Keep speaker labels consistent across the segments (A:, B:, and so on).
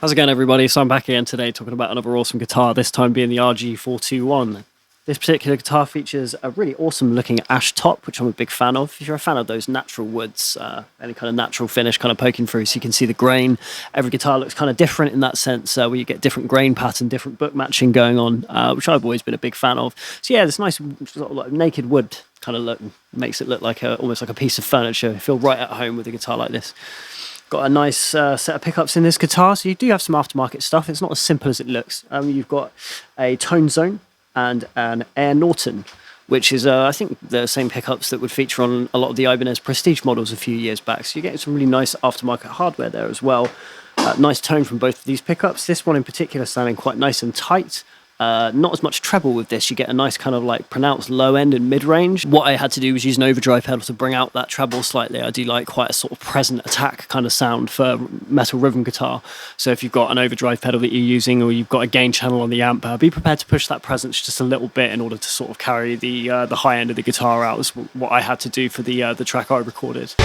A: How's it going, everybody? So I'm back again today talking about another awesome guitar, this time being the RG421. This particular guitar features a really awesome looking ash top, which I'm a big fan of. If you're a fan of those natural woods, any kind of natural finish kind of poking through so you can see the grain. Every guitar looks kind of different in that sense, where you get different grain pattern, different book matching going on, which I've always been a big fan of. So yeah, this nice sort of like naked wood kind of look makes it look like almost like a piece of furniture. You feel right at home with a guitar like this. Got a nice set of pickups in this guitar, so you do have some aftermarket stuff. It's not as simple as it looks. You've got a tone zone and an Air Norton, which is, I think, the same pickups that would feature on a lot of the Ibanez Prestige models a few years back. So you're getting some really nice aftermarket hardware there as well. Nice tone from both of these pickups. This one in particular sounding quite nice and tight. Not as much treble with this. You get a nice kind of like pronounced low end and mid range. What I had to do was use an overdrive pedal to bring out that treble slightly. I do like quite a sort of present attack kind of sound for metal rhythm guitar. So if you've got an overdrive pedal that you're using, or you've got a gain channel on the amp, be prepared to push that presence just a little bit in order to sort of carry the high end of the guitar out. Is what I had to do for the track I recorded.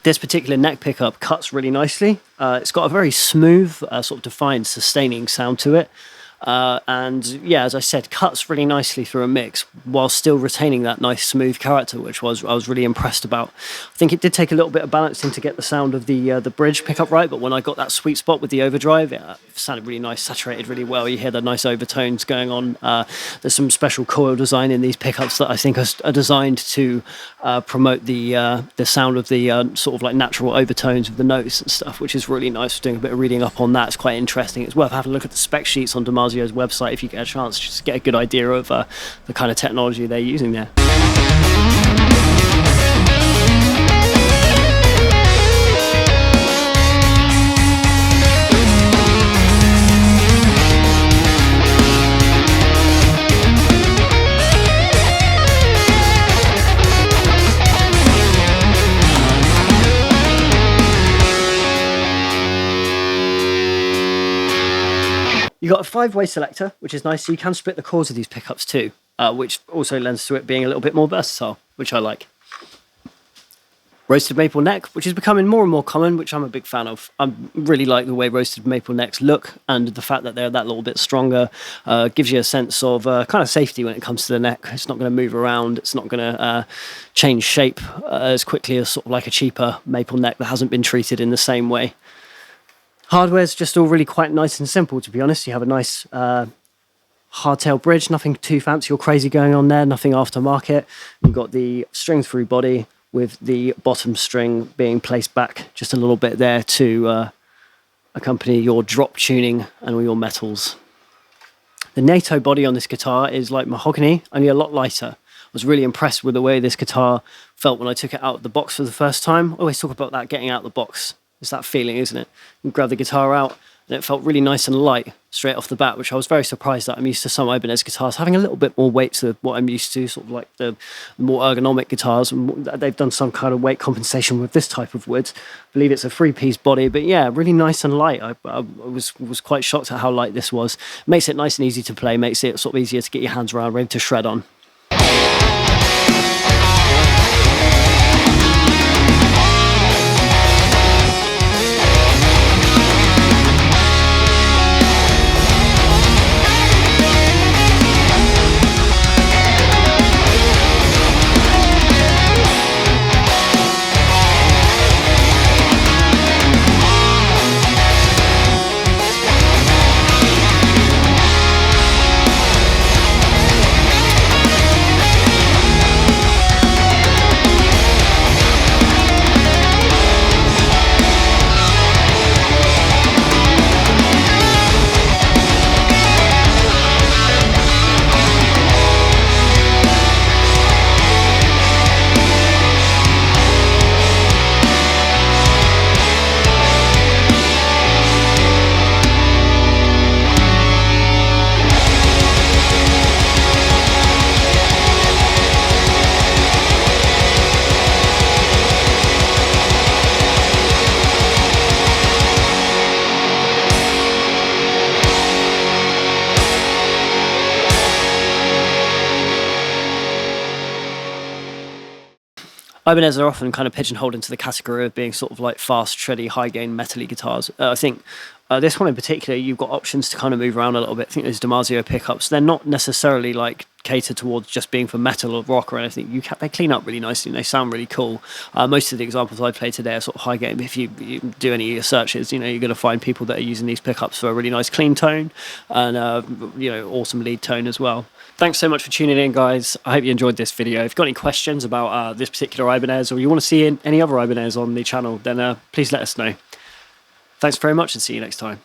A: This particular neck pickup cuts really nicely. It's got a very smooth, sort of defined, sustaining sound to it. And yeah, as I said, cuts really nicely through a mix while still retaining that nice smooth character, which I was really impressed about. I think it did take a little bit of balancing to get the sound of the bridge pickup right, but when I got that sweet spot with the overdrive, it sounded really nice, saturated really well. You hear the nice overtones going on. There's some special coil design in these pickups that I think are designed to promote the sound of the sort of like natural overtones of the notes and stuff, which is really nice. Doing a bit of reading up on that, it's quite interesting. It's worth having a look at the spec sheets on DiMarzio's website if you get a chance, just to get a good idea of the kind of technology they're using there. You've got a 5-way selector, which is nice, so you can split the chords of these pickups too, which also lends to it being a little bit more versatile, which I like. Roasted maple neck, which is becoming more and more common, which I'm a big fan of. I really like the way roasted maple necks look, and the fact that they're that little bit stronger gives you a sense of kind of safety when it comes to the neck. It's not going to move around, it's not going to change shape as quickly as sort of like a cheaper maple neck that hasn't been treated in the same way. Hardware's just all really quite nice and simple, to be honest. You have a nice hardtail bridge, nothing too fancy or crazy going on there, nothing aftermarket. You've got the string-through body with the bottom string being placed back just a little bit there to accompany your drop tuning and all your metals. The NATO body on this guitar is like mahogany, only a lot lighter. I was really impressed with the way this guitar felt when I took it out of the box for the first time. I always talk about that, getting out of the box. It's that feeling, isn't it? You grab the guitar out, and it felt really nice and light straight off the bat, which I was very surprised at. I'm used to some Ibanez guitars having a little bit more weight to what I'm used to, sort of like the more ergonomic guitars. And they've done some kind of weight compensation with this type of wood. I believe it's a 3-piece body, but yeah, really nice and light. I was quite shocked at how light this was. Makes it nice and easy to play, makes it sort of easier to get your hands around, ready to shred on. Ibanez are often kind of pigeonholed into the category of being sort of like fast, shreddy, high gain, metally guitars. I think this one in particular, you've got options to kind of move around a little bit. I think those Damasio pickups, they're not necessarily like catered towards just being for metal or rock or anything. They clean up really nicely and they sound really cool. Most of the examples I played today are sort of high gain. If you do any of your searches, you're going to find people that are using these pickups for a really nice clean tone and awesome lead tone as well. Thanks so much for tuning in, guys. I hope you enjoyed this video. If you've got any questions about this particular Ibanez, or you want to see any other Ibanez on the channel, then please let us know. Thanks very much and see you next time.